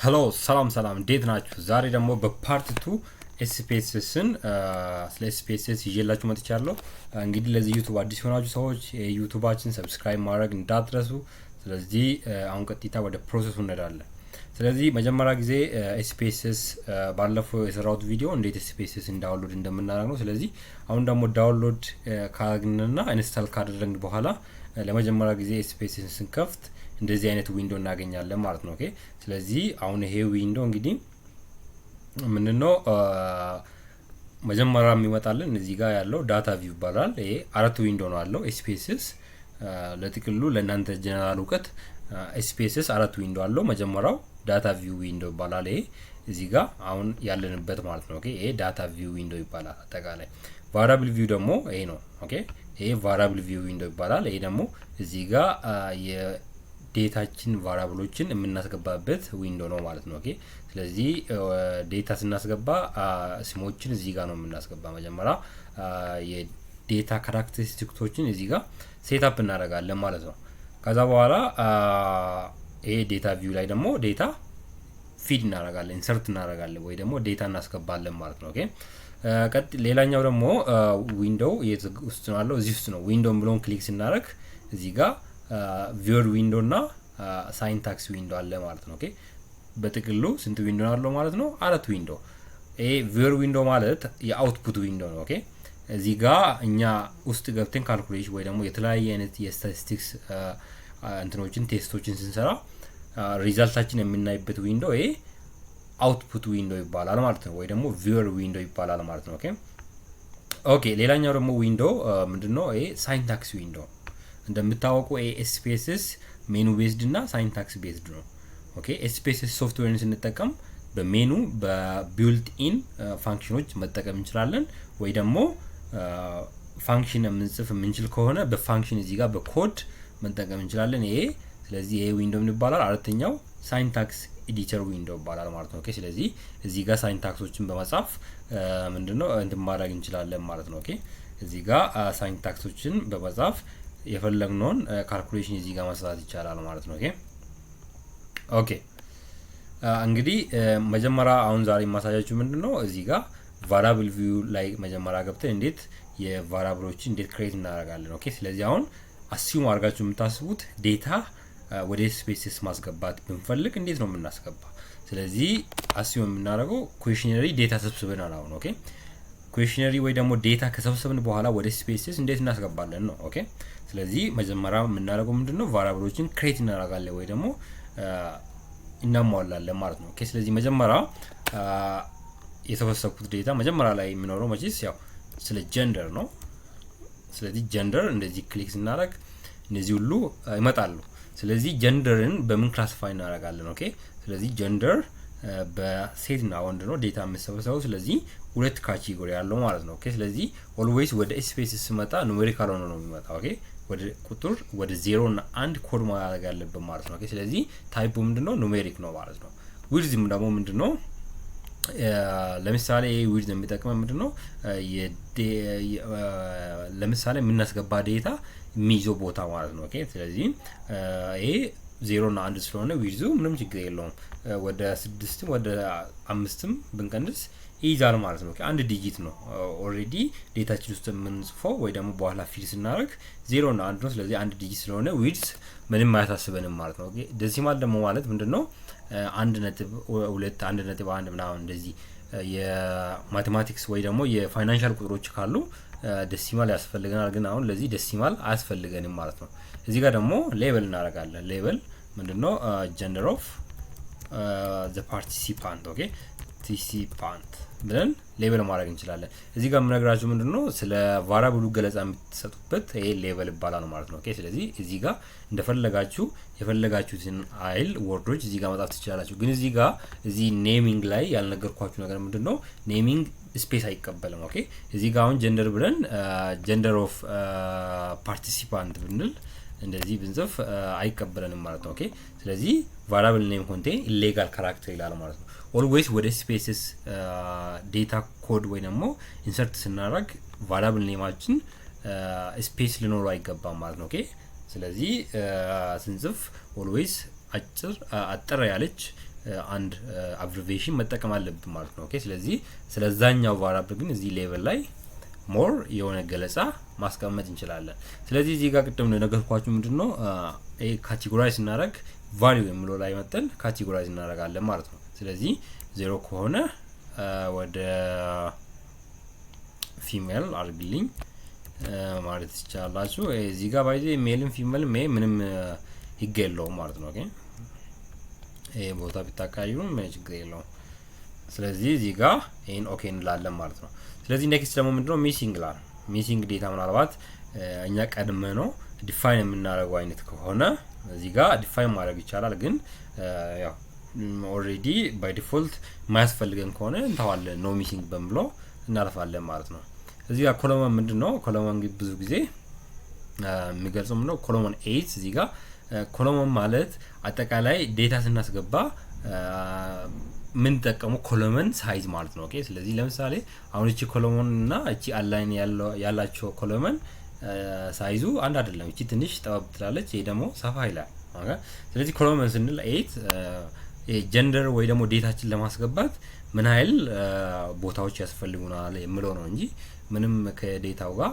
ሄሎ ሰላም እንዴት ናችሁ? ዛሬ ደግሞ በፓርት 2 SPSSን ስለ SPSS ይዤላችሁ መጥቻለሁ። እንግዲህ ለዚህ ዩቲዩብ አዲስ ሆናችሁ ሰዎች ዩቲዩባችን ሰብስክራይብ ማድረግ እንዳትረሱ። ስለዚህ አሁን ቀጥታ ወደ ፕሮሰሱ እንሄዳለን። ስለዚህ መጀመሪያ ጊዜ SPSS ባለፈው የሰራሁት ቪዲዮ እንዴት SPSS ዳውንሎድ እንደምናደርግ ነው። ስለዚህ አሁን ደግሞ ዳውንሎድ ካደረግንና ኢንስታል ካደረግን በኋላ ለመጀመሪያ ጊዜ SPSSን ስንከፍት እንደዚህ አይነት ዊንዶ እናገኛለን ማለት ነው። ኦኬ ስለዚህ አሁን ይሄ ዊንዶ እንግዲህ ምንድነው መጀመሪያ የሚመጣልን እዚህ ጋር ያለው ዳታ ቪው ይባላል። ይሄ አራት ዊንዶ ነው ያለው SPSS ለጥቅሉ ለእናንተ ጀነራል እውቀት SPSS አራት ዊንዶ አለው። መጀመሪያው ዳታ ቪው ዊንዶ ይባላል። ይሄ እዚህ ጋር አሁን ያለንበት ማለት ነው። ኦኬ ይሄ ዳታ ቪው ዊንዶ ይባላል። አጠቃላይ ቫሪያብል ቪው ደግሞ ይሄ ነው። ኦኬ ይሄ ቫሪያብል ቪው ዊንዶ ይባላል። ይሄ ደግሞ እዚህ ጋር ዴታችን ቫሪያብሎችን የምናስገባበት ዊንዶ ነው ማለት ነው። ኦኬ ስለዚህ ዴታ ስናስገባ ስሞችን እዚህ ጋር ነው የምናስገባ። መጀመሪያ የዴታ ካራክተሪስቲክሶችን እዚህ ጋር ሴትአፕ እናደርጋለን ማለት ነው። ከዛ በኋላ ይሄ ዴታ ቪው ላይ ደግሞ ዴታ ፊድ እናደርጋለን፣ ኢንሰርት እናደርጋለን ወይ ደግሞ ዴታ እናስገባለን ማለት ነው። ኦኬ ሌላኛው ደግሞ ዊንዶው ውስጥ ነው ያለው። እዚህ ውስጥ ነው ዊንዶውን ብሎን ክሊክ ስናደርግ እዚህ ጋር ቪወር ዊንዶ እና ሳይንታክስ ዊንዶ አለ ማለት ነው። ኦኬ በጥቅሉ ስንት ዊንዶ አለው ማለት ነው? አራት ዊንዶ። ይሄ ቪወር ዊንዶ ማለት የአውትፑት ዊንዶ ነው። ኦኬ እዚህ ጋር እኛ ውስጥ ገብተን ካልኩሌሽን ወይ ደግሞ የተለያየ አይነት የስታቲስቲክስ እንትኖችን ቴስቶችን ስንሰራ ሪዛልታችን የምናይበት ዊንዶ ይሄ አውትፑት ዊንዶ ይባላል ማለት ነው፣ ወይ ደግሞ ቪወር ዊንዶ ይባላል ማለት ነው። ኦኬ ሌላኛው ደግሞ ዊንዶ ምንድነው? ይሄ ሳይንታክስ ዊንዶ። እንደምታወቁ SPSS ሜኑ ቤዝድ እና ሳይንታክስ ቤዝድ ነው። ኦኬ SPSS ሶፍትዌርን ስንጠቀም በሜኑ በቢልት ኢን ፋንክሽኖች መጠቀም እንችላለን፣ ወይ ደግሞ ፋንክሽን የምንጽፍ የምንችል ከሆነ በፋንክሽን እዚህ ጋር በኮድ መጠቀም እንችላለን። ይሄ ስለዚህ ይሄ ዊንዶ ምን ይባላል? አራተኛው ሳይንታክስ ኤዲተር ዊንዶ ይባላል ማለት ነው። ኦኬ ስለዚህ እዚህ ጋር ሳይንታክሶችን በመጻፍ ምንድነው እንትን ማድረግ እንችላለን ማለት ነው። ኦኬ እዚህ ጋር ሳይንታክሶችን በመጻፍ የፈለግነውን ካልኩሌሽን እዚህ ጋር መስራት ይቻላል ማለት ነው። ኦኬ እንግዲህ መጀመሪያ አሁን ዛሬ ማሳያችሁ ምንድነው እዚህ ጋር ቫሪያብል ቪው ላይ መጀመሪያ ገብተን እንዴት የቫሪያብሎችን እንዴት ክሬት እናደርጋለን። ኦኬ ስለዚህ አሁን አሲዩም አድርጋችሁ የምታስቡት ዴታ ወደ SPSS ማስገባት ብንፈልግ እንዴት ነው የምናስገባ? ስለዚህ አሲዩም የምናደርገው ኩዌሽነሪ ዴታ ሰብስበናል አሁን። ኦኬ ኩዌሽነሪ ወይ ደግሞ ዴታ ከሰብስበን በኋላ ወደ SPSS እንዴት እናስገባለን ነው። ኦኬ ስለዚህ መጀመሪያ የምናደርገው ምንድነው ቫሪያብሎችን ክሬት እናደርጋለን ወይ ደግሞ እናሟላለን ማለት ነው። ኦኬ ስለዚህ መጀመሪያ የተወሰኩት ዴታ መጀመሪያ ላይ የሚኖረው መቼስ ያው ስለ ጀንደር ነው። ስለዚህ ጀንደር እንደዚህ ክሊክ ስናደርግ እነዚህ ሁሉ ይመጣሉ። ስለዚህ ጀንደርን በምን ክላሲፋይ እናደርጋለን? ኦኬ ስለዚህ ጀንደር በሴት እና ወንድ ነው ዴታ የምሰበሰበው። ስለዚህ ሁለት ካቴጎሪ ያለው ማለት ነው። ኦኬ ስለዚህ ኦልዌይስ ወደ SPSS ሲመጣ ኑሜሪካል ሆኖ ነው የሚመጣው። ኦኬ ወደ ቁጥር ወደ 0 እና 1 ኮድ ማድረግ ያለብን ማለት ነው። ኦኬ ስለዚህ ታይፑ ምንድነው? ኑሜሪክ ነው ማለት ነው። ዊድዝም ደግሞ ምንድነው? ለምሳሌ ይሄ ዊድዝ የሚጠቅመው ምንድነው? ለምሳሌ የምናስገባ ዴታ የሚይዘው ቦታ ማለት ነው። ኦኬ ስለዚህ ይሄ 0 እና 1 ስለሆነ ዊድዙ ምንም ችግር የለውም። ወደ 6 ወደ 5 ብንቀንስ ይይዛል ማለት ነው። አንድ ዲጂት ነው ኦሬዲ ዴታችን ውስጥ የምንጽፈው ወይ ደግሞ በኋላ ፊል ስናደርግ 0 እና 1 ነው። ስለዚህ አንድ ዲጂት ስለሆነ ዊድዝ ምንም አያሳስበንም ማለት ነው። ዴሲማል ደግሞ ማለት ምንድነው? 1.2 1.1 ምናምን እንደዚህ የማቴማቲክስ ወይ ደግሞ የፋይናንሻል ቁጥሮች ካሉ ዴሲማል ያስፈልገናል። ግን አሁን ለዚህ ዴሲማል አያስፈልገንም ማለት ነው። እዚህ ጋር ደግሞ ሌብል እናደርጋለን። ሌብል ምንድነው? ጀንደር ኦፍ ዘ ፓርቲሲፓንት። ኦኬ ፓርቲሲፓንት ብለን ሌብል ማድረግ እንችላለን። እዚህ ጋር የምነግራችሁ ምንድነው ስለ ቫሪያብሉ ገለጻ የምትሰጡበት ይሄ ሌብል ይባላል ማለት ነው። ኦኬ ስለዚህ እዚህ ጋር እንደፈለጋችሁ የፈለጋችሁትን አይል ወርዶች እዚህ ጋር መጻፍ ትችላላችሁ። ግን እዚህ ጋር እዚህ ኔሚንግ ላይ ያልነገርኳችሁ ነገር ምንድነው? ኔሚንግ ስፔስ አይቀበልም። ኦኬ እዚህ ጋር አሁን ጀንደር ብለን ጀንደር ኦፍ ፓርቲሲፓንት ብንል እንደዚህ ብንጽፍ አይቀበለንም ማለት ነው። ኦኬ ስለዚህ ቫሪያብል ኔም ኮንቴን ኢሌጋል ካራክተር ይላል ማለት ነው። ኦልዌይስ ወደ SPSS ዴታ ኮድ ወይ ደግሞ ኢንሰርት ስናደርግ ቫሪያብል ኔማችን ስፔስ ሊኖረው አይገባም ማለት ነው። ኦኬ ስለዚህ ስንጽፍ ኦልዌይስ አጭር ያለች አንድ አብሪቬሽን መጠቀም አለብን ማለት ነው። ኦኬ ስለዚህ ስለዛኛው ቫሪያብል ግን እዚህ ሌቭል ላይ ሞር የሆነ ገለጻ ማስቀመጥ እንችላለን። ስለዚህ እዚህ ጋር ቅድም ነገርኳችሁ ምንድነው ካቴጎራይዝ እናደርግ ቫልዩ የሚለው ላይ መጠን ካቴጎራይዝ እናደርጋለን ማለት ነው። ስለዚህ 0 ከሆነ ወደ ፊሜል አርግልኝ ማለት ይቻላልችሁ። እዚህ ጋር ባይዜ ሜልም ፊሜልም ምንም ይገለው ማለት ነው። ኦኬ ይሄ ቦታ ቢታካዩም ችግር የለውም። ስለዚህ እዚህ ጋር ይሄን ኦኬ እንላለን ማለት ነው። ስለዚህ ኔክስት ደግሞ ምንድነው ሚሲንግ ላር ሚሲንግ ዴታ ምናልባት እኛ ቀድመ ነው ዲፋይን የምናደርገው አይነት ከሆነ እዚህ ጋር ዲፋይን ማድረግ ይቻላል። ግን ያው ኦሬዲ ባይ ዲፎልት ማያስፈልገን ከሆነ እንተዋለን ኖ ሚሲንግ በመብሎ እናልፋለን ማለት ነው። እዚህ ጋር ኮሎመን ምንድነው ኮሎመን ብዙ ጊዜ የሚገልጸው ምንድነው ኮሎመን 8 እዚህ ጋር ኮሎመን ማለት አጠቃላይ ዴታ ስናስገባ ምን ተጠቀመው ኮሎመን ሳይዝ ማለት ነው። ኦኬ ስለዚህ ለምሳሌ አሁን እቺ ኮሎመን እና እቺ አላይን ያላቸው ኮሎመን ሳይዙ አንድ አይደለም። እቺ ትንሽ ጠባብ ትላለች፣ ይሄ ደግሞ ሰፋ ይላል። ኦኬ ስለዚህ ኮሎመን ስንል 8 ጀንደር ወይ ደግሞ ዴታችን ለማስገባት ምን ያህል ቦታዎች ያስፈልጉናል የሚለው ነው እንጂ ምንም ከዴታው ጋር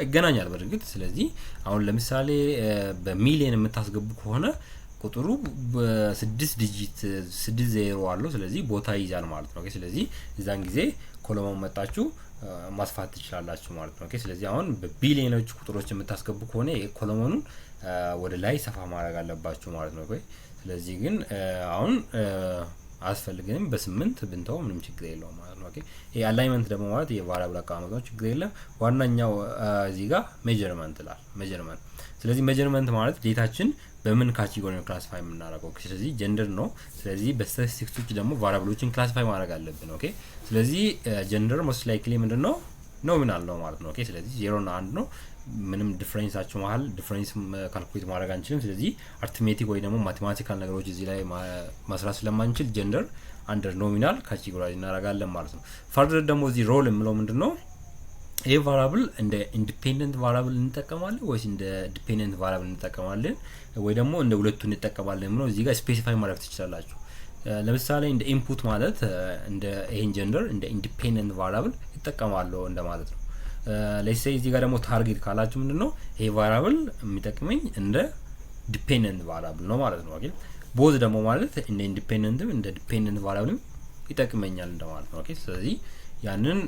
ይገናኛል በርግጥ። ስለዚህ አሁን ለምሳሌ በሚሊየን የምታስገቡ ከሆነ ቁጥሩ በ6 ዲጂት 60 አለው። ስለዚህ ቦታ ይይዛል ማለት ነው። ኦኬ ስለዚህ እዛን ጊዜ ኮሎመን መጣችሁ ማስፋት ትችላላችሁ ማለት ነው። ኦኬ ስለዚህ አሁን በቢሊየኖች ቁጥሮች የምታስገቡ ከሆነ ኮሎመኑን ወደ ላይ ሰፋ ማድረግ አለባችሁ ማለት ነው። ኦኬ ስለዚህ ግን አሁን አስፈልገንም በ8 ብንተው ምንም ችግር የለውም ማለት ነው። ኦኬ ይሄ አላይመንት ደግሞ ማለት የቫሪያብል አቀማመጥ ነው፣ ችግር የለም። ዋናኛው እዚህ ጋር ሜጀርመንት ይላል ሜጀርመንት። ስለዚህ ሜጀርመንት ማለት ዴታችን በምን ካቴጎሪ ነው ክላሲፋይ የምናደርገው? ስለዚህ ጀንደር ነው። ስለዚህ በስታቲስቲክሶች ደግሞ ቫሪያብሎችን ክላሲፋይ ማድረግ አለብን። ኦኬ ስለዚህ ጀንደር ሞስት ላይክሊ ምንድነው ኖሚናል ነው ማለት ነው። ኦኬ ስለዚህ 0 እና 1 ነው። ምንም ዲፈረንሳቸው መሀል ዲፈረንስ ካልኩሌት ማድረግ አንችልም። ስለዚህ አርትሜቲክ ወይ ደግሞ ማቴማቲካል ነገሮች እዚህ ላይ መስራት ስለማንችል ጀንደር አንደር ኖሚናል ካቴጎራይዝ እናደርጋለን ማለት ነው። ፈርደር ደግሞ እዚህ ሮል የምለው ምንድነው ይሄ ቫሪያብል እንደ ኢንዲፔንደንት ቫሪያብል እንጠቀማለን ወይስ እንደ ዲፔንደንት ቫሪያብል እንጠቀማለን ወይ ደግሞ እንደ ሁለቱን እንጠቀማለን ነው እዚህ ጋር ስፔሲፋይ ማድረግ ትችላላችሁ። ለምሳሌ እንደ ኢንፑት ማለት እንደ ይሄን ጀንደር እንደ ኢንዲፔንደንት ቫሪያብል ይጠቀማለሁ እንደማለት ነው። ሌትስ ሴይ እዚህ ጋር ደግሞ ታርጌት ካላችሁ ምንድነው ይሄ ቫሪያብል የሚጠቅመኝ እንደ ዲፔንደንት ቫሪያብል ነው ማለት ነው። ኦኬ ቦዝ ደግሞ ማለት እንደ ኢንዲፔንደንትም እንደ ዲፔንደንት ቫሪያብልም ይጠቅመኛል እንደማለት ነው። ኦኬ ስለዚህ ያንን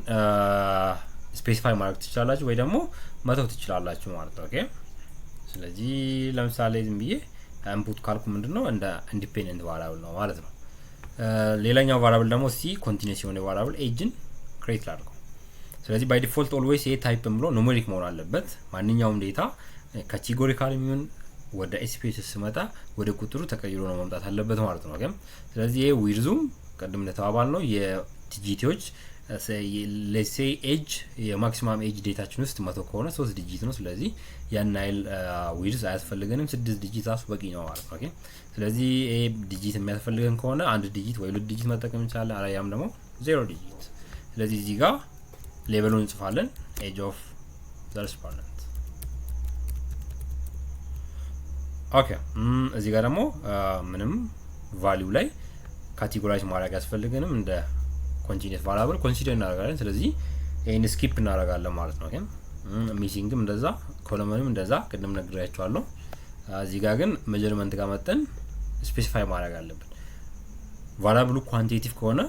ስፔሲፋይ ማድረግ ትችላላችሁ ወይ ደግሞ መተው ትችላላችሁ ማለት ነው። ኦኬ ስለዚህ ለምሳሌ ዝም ብዬ ኢንፑት ካልኩ ምንድነው እንደ ኢንዲፔንደንት ቫሪያብል ነው ማለት ነው። ሌላኛው ቫሪያብል ደግሞ ኮንቲኒዩስ የሆነ ቫሪያብል ኤጅን ክሬት ላድርገው። ስለዚህ ባይ ዲፎልት ኦልዌይስ ይሄ ታይፕ ብሎ ኑሜሪክ መሆን አለበት። ማንኛውም ዴታ ካቴጎሪካል የሚሆን ወደ SPSS ሲመጣ ወደ ቁጥሩ ተቀይሮ ነው መምጣት አለበት ማለት ነው። ኦኬ ስለዚህ ይሄ ዊድዙም ቀደም እንደተባባል ነው የዲጂቶች let's say ኤጅ የማክሲማም ኤጅ ዴታችን ውስጥ 100 ከሆነ 3 ዲጂት ነው። ስለዚህ ያን ናይል ዊድዝ አያስፈልገንም፣ 6 ዲጂት አሱ በቂ ነው ማለት ነው። ኦኬ ስለዚህ ይሄ ዲጂት የሚያስፈልገን ከሆነ 1 ዲጂት ወይ 2 ዲጂት መጠቀም እንችላለን፣ አለያም ደግሞ 0 ዲጂት። ስለዚህ እዚህ ጋር ሌቨሉን እንጽፋለን ኤጅ ኦፍ ዘ ሪስፖንደንት። ኦኬ እዚህ ጋር ደግሞ ምንም ቫልዩ ላይ ካቴጎራይዝ ማድረግ ያስፈልገንም እንደ ኮንቲኒዩስ ቫሪያብል ኮንሲደር እናደርጋለን። ስለዚህ ይሄን ስኪፕ እናደርጋለን ማለት ነው። ኦኬ ሚሲንግም እንደዛ ኮሎመንም እንደዛ ቅድም ነግሬያችኋለሁ። እዚህ ጋር ግን ሜጀርመንት ጋር መጠን ስፔሲፋይ ማድረግ አለብን። ቫሪያብሉ ኳንቲቲቭ ከሆነ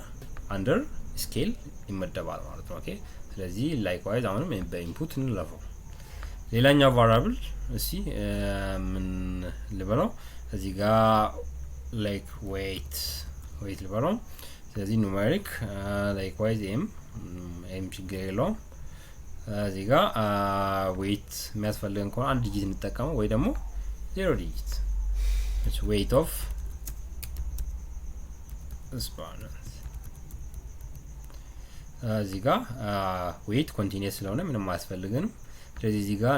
አንደር ስኬል ይመደባል ማለት ነው። ኦኬ ስለዚህ ላይክዋይዝ አሁንም በኢንፑት እንለፈው። ሌላኛው ቫሪያብል እሺ ምን ልበለው እዚህ ጋር ላይክ ዌይት ልበለው። ስለዚህ ኑሜሪክ ላይክዋይዝ ኤም ችግር የለውም። እዚህ ጋር ዌይት የሚያስፈልገን ከሆነ 1 ዲጂት እንጠቀመው ወይ ደግሞ 0 ዲጂት weight of exponent። እዚህ ጋር weight ኮንቲኒዩስ ስለሆነ ምንም አያስፈልገንም። ስለዚህ እዚህ ጋር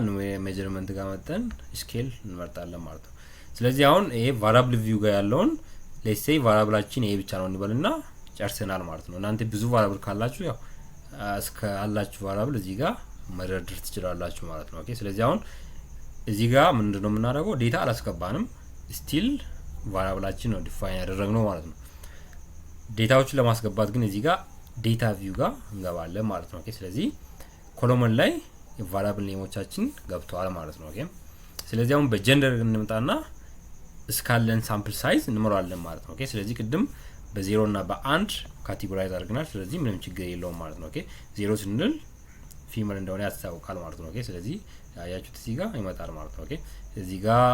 ሜጀርመንት ጋር መጠን ስኬል እንመርጣለን ማለት ነው። ስለዚህ አሁን ይሄ ቫሪያብል ቪው ጋር ያለውን ሌትስ ሴይ ቫሪያብላችን ይሄ ብቻ ነው እንበልና ጨርሰናል ማለት ነው። እናንተ ብዙ ቫሪያብል ካላችሁ ያው እስከ አላችሁ ቫሪያብል እዚህ ጋር መደርደር ትችላላችሁ ማለት ነው። ኦኬ ስለዚህ አሁን እዚህ ጋር ምንድነው የምናደርገው ዴታ አላስገባንም ስቲል ቫሪያብላችን ነው ዲፋይን ያደረግነው ማለት ነው። ዴታዎችን ለማስገባት ግን እዚህ ጋር ዴታ ቪው ጋር እንገባለን ማለት ነው። ኦኬ ስለዚህ ኮሎመን ላይ የቫሪያብል ኔሞቻችን ገብተዋል ማለት ነው። ኦኬ ስለዚህ አሁን በጀንደር እንመጣና እስካለን ሳምፕል ሳይዝ እንመራለን ማለት ነው። ኦኬ ስለዚህ ቅድም በ0 እና በ1 ካቴጎራይዝ አድርገናል። ስለዚህ ምንም ችግር የለውም ማለት ነው። ኦኬ 0 ስንል ፊሜል እንደሆነ ያስታውቃል ማለት ነው። ኦኬ ስለዚህ ያያችሁት እዚህ ጋር ይመጣል ማለት ነው። ኦኬ እዚህ ጋር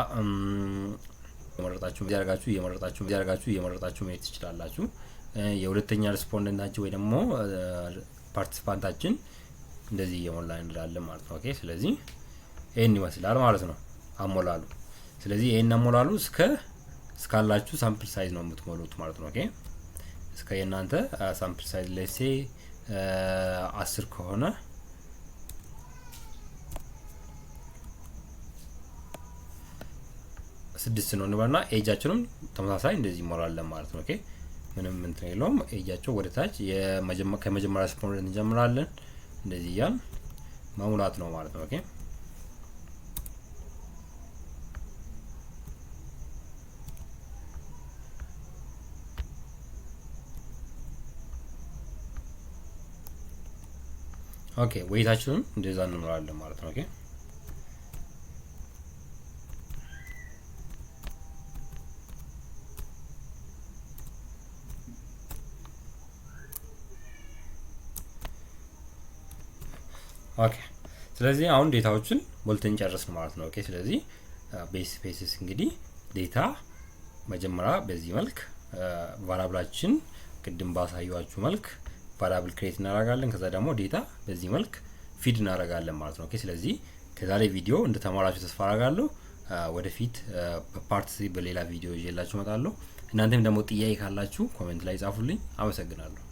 እየመረጣችሁ መሄድ ትችላላችሁ። የሁለተኛ ሪስፖንደንታችን ወይ ደግሞ ፓርቲሲፓንታችን እንደዚህ እየሞላ እንላለን ማለት ነው። ኦኬ ስለዚህ ይሄን ይመስላል ማለት ነው አሞላሉ። ስለዚህ ይሄን አሞላሉ እስካላችሁ ሳምፕል ሳይዝ ነው የምትሞሉት ማለት ነው። ኦኬ እስከ የናንተ ሳምፕል ሳይዝ ለሴ 10 ከሆነ 6 ነው እንበልና ኤጃችንም ተመሳሳይ እንደዚህ ይሞላለን ማለት ነው። ኦኬ ምንም እንትን የለውም። ኤጃቸው ወደ ታች ከመጀመሪያ ሪስፖንደንት እንጀምራለን እንደዚህ ያን መሙላት ነው ማለት ነው። ኦኬ ኦኬ ዌይታችንን እንደዛ እንሞላለን ማለት ነው። ኦኬ ኦኬ ስለዚህ አሁን ዴታዎችን ሞልተን ጨረስን ማለት ነው። ኦኬ ስለዚህ በኤስፒኤስኤስ እንግዲህ ዴታ መጀመሪያ በዚህ መልክ ቫሪያብላችን ቅድም ባሳየዋችሁ መልክ ቫሪያብል ክሬት እናደርጋለን። ከዛ ደግሞ ዴታ በዚህ መልክ ፊድ እናደርጋለን ማለት ነው። ኦኬ ስለዚህ ከዛሬ ቪዲዮ እንደተማራችሁ ተስፋ አደርጋለሁ። ወደፊት በፓርት 3 በሌላ ቪዲዮ ይዤላችሁ እመጣለሁ። እናንተም ደግሞ ጥያቄ ካላችሁ ኮሜንት ላይ ጻፉልኝ። አመሰግናለሁ።